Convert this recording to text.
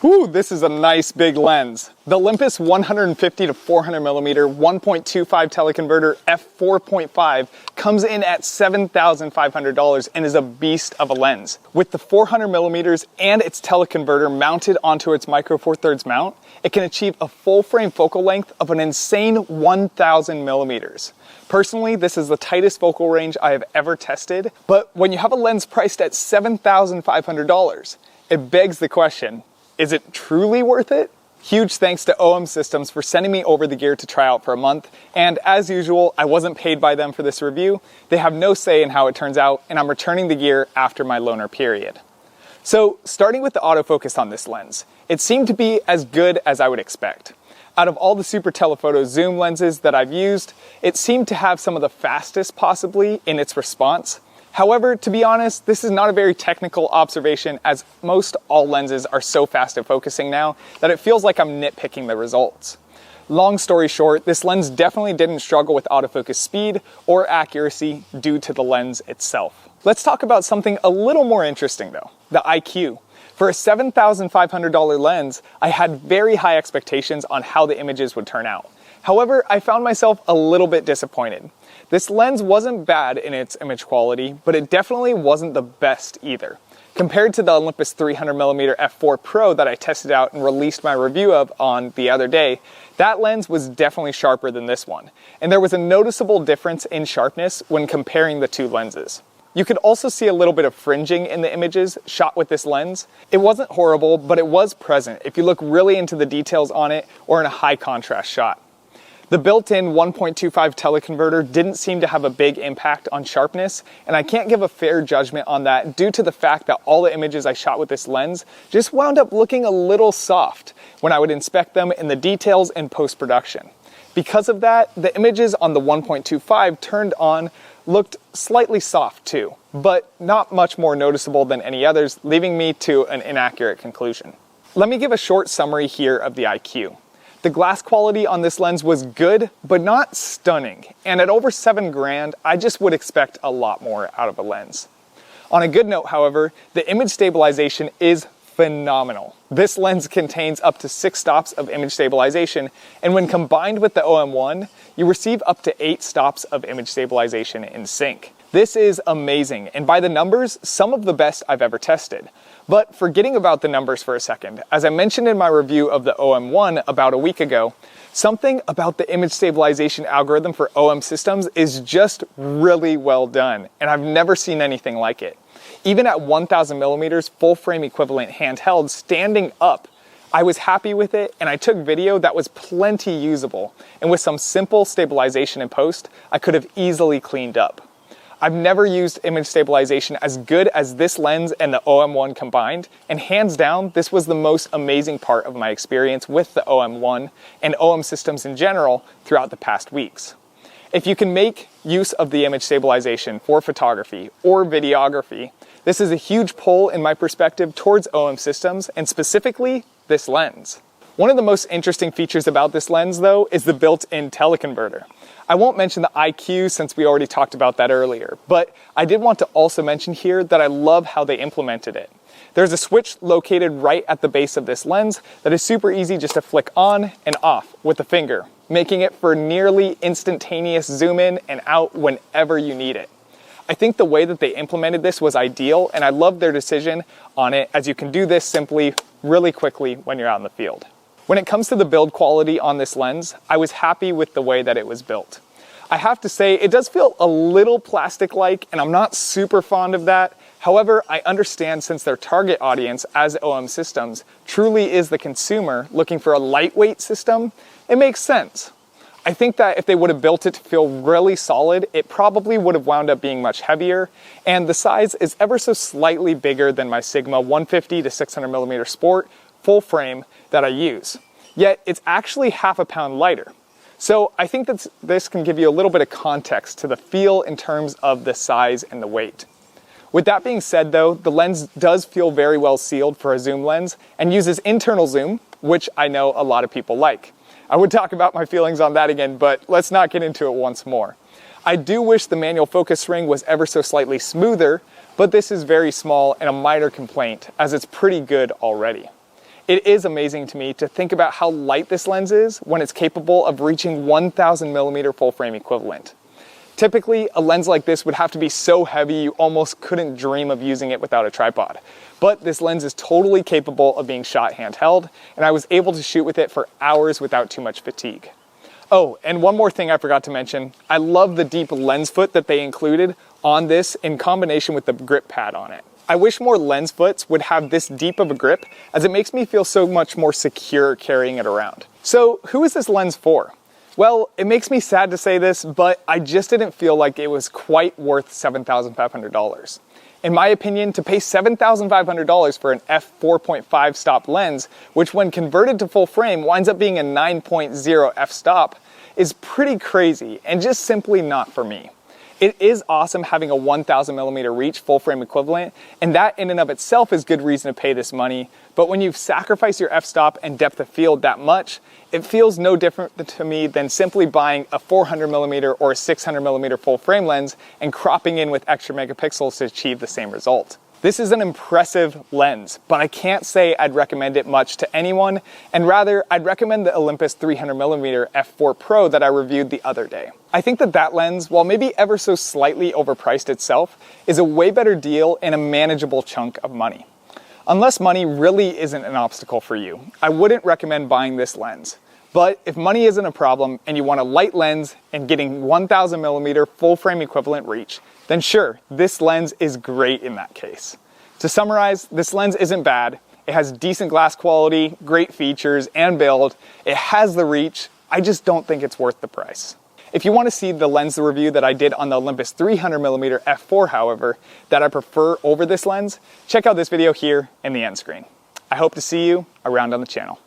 Ooh, this is a nice big lens. The Olympus 150-400mm 1.25 teleconverter f4.5 comes in at $7,500 and is a beast of a lens. With the 400mm and its teleconverter mounted onto its micro four thirds mount, it can achieve a full frame focal length of an insane 1,000 millimeters. Personally, this is the tightest focal range I have ever tested, but when you have a lens priced at $7,500, it begs the question, is it truly worth it? Huge thanks to OM Systems for sending me over the gear to try out for a month, and as usual, I wasn't paid by them for this review. They have no say in how it turns out, and I'm returning the gear after my loaner period. So, starting with the autofocus on this lens, it seemed to be as good as I would expect. Out of all the super telephoto zoom lenses that I've used, it seemed to have some of the fastest possibly in its response. However, to be honest, this is not a very technical observation, as most all lenses are so fast at focusing now that it feels like I'm nitpicking the results. Long story short, this lens definitely didn't struggle with autofocus speed or accuracy due to the lens itself. Let's talk about something a little more interesting though, the IQ. For a $7,500 lens, I had very high expectations on how the images would turn out. However, I found myself a little bit disappointed. This lens wasn't bad in its image quality, but it definitely wasn't the best either. Compared to the Olympus 300mm f4 Pro that I tested out and released my review of on the other day, that lens was definitely sharper than this one, and there was a noticeable difference in sharpness when comparing the two lenses. You could also see a little bit of fringing in the images shot with this lens. It wasn't horrible, but it was present if you look really into the details on it or in a high contrast shot. The built-in 1.25 teleconverter didn't seem to have a big impact on sharpness, and I can't give a fair judgment on that due to the fact that all the images I shot with this lens just wound up looking a little soft when I would inspect them in the details in post-production. Because of that, the images on the 1.25 turned on looked slightly soft too, but not much more noticeable than any others, leaving me to an inaccurate conclusion. Let me give a short summary here of the IQ. The glass quality on this lens was good, but not stunning, and at over $7,000, I just would expect a lot more out of a lens. On a good note, however, the image stabilization is phenomenal. This lens contains up to 6 stops of image stabilization, and when combined with the OM1, you receive up to 8 stops of image stabilization in sync. This is amazing, and by the numbers, some of the best I've ever tested. But forgetting about the numbers for a second, as I mentioned in my review of the OM1 about a week ago, something about the image stabilization algorithm for OM Systems is just really well done, and I've never seen anything like it. Even at 1,000 millimeters full frame equivalent handheld standing up, I was happy with it, and I took video that was plenty usable, and with some simple stabilization in post, I could have easily cleaned up. I've never used image stabilization as good as this lens and the OM1 combined, and hands down, this was the most amazing part of my experience with the OM1 and OM Systems in general throughout the past weeks. If you can make use of the image stabilization for photography or videography, this is a huge pull in my perspective towards OM Systems and specifically this lens. One of the most interesting features about this lens though is the built-in teleconverter. I won't mention the IQ since we already talked about that earlier, but I did want to also mention here that I love how they implemented it. There's a switch located right at the base of this lens that is super easy just to flick on and off with a finger, making it for nearly instantaneous zoom in and out whenever you need it. I think the way that they implemented this was ideal, and I love their decision on it, as you can do this simply really quickly when you're out in the field. When it comes to the build quality on this lens, I was happy with the way that it was built. I have to say, it does feel a little plastic-like, and I'm not super fond of that. However, I understand since their target audience as OM Systems truly is the consumer looking for a lightweight system, it makes sense. I think that if they would have built it to feel really solid, it probably would have wound up being much heavier, and the size is ever so slightly bigger than my Sigma 150-600mm Sport full frame that I use. Yet it's actually half a pound lighter. So I think that this can give you a little bit of context to the feel in terms of the size and the weight. With that being said though, the lens does feel very well sealed for a zoom lens and uses internal zoom, which I know a lot of people like. I would talk about my feelings on that again, but let's not get into it once more. I do wish the manual focus ring was ever so slightly smoother, but this is very small and a minor complaint as it's pretty good already. It is amazing to me to think about how light this lens is when it's capable of reaching 1000mm full frame equivalent. Typically, a lens like this would have to be so heavy you almost couldn't dream of using it without a tripod. But this lens is totally capable of being shot handheld, and I was able to shoot with it for hours without too much fatigue. Oh, and one more thing I forgot to mention. I love the deep lens foot that they included on this in combination with the grip pad on it. I wish more lens foots would have this deep of a grip, as it makes me feel so much more secure carrying it around. So who is this lens for? Well, it makes me sad to say this, but I just didn't feel like it was quite worth $7,500. In my opinion, to pay $7,500 for an f4.5 stop lens, which when converted to full frame winds up being a 9.0 f-stop, is pretty crazy and just simply not for me. It is awesome having a 1000mm reach full frame equivalent, and that in and of itself is good reason to pay this money, but when you've sacrificed your f-stop and depth of field that much, it feels no different to me than simply buying a 400mm or a 600mm full frame lens and cropping in with extra megapixels to achieve the same result. This is an impressive lens, but I can't say I'd recommend it much to anyone, and rather I'd recommend the Olympus 300mm f4 Pro that I reviewed the other day. I think that lens, while maybe ever so slightly overpriced itself, is a way better deal and a manageable chunk of money. Unless money really isn't an obstacle for you, I wouldn't recommend buying this lens. But if money isn't a problem and you want a light lens and getting 1000mm full frame equivalent reach, then sure, this lens is great in that case. To summarize, this lens isn't bad. It has decent glass quality, great features, and build. It has the reach. I just don't think it's worth the price. If you want to see the lens review that I did on the Olympus 300mm f4, however, that I prefer over this lens, check out this video here in the end screen. I hope to see you around on the channel.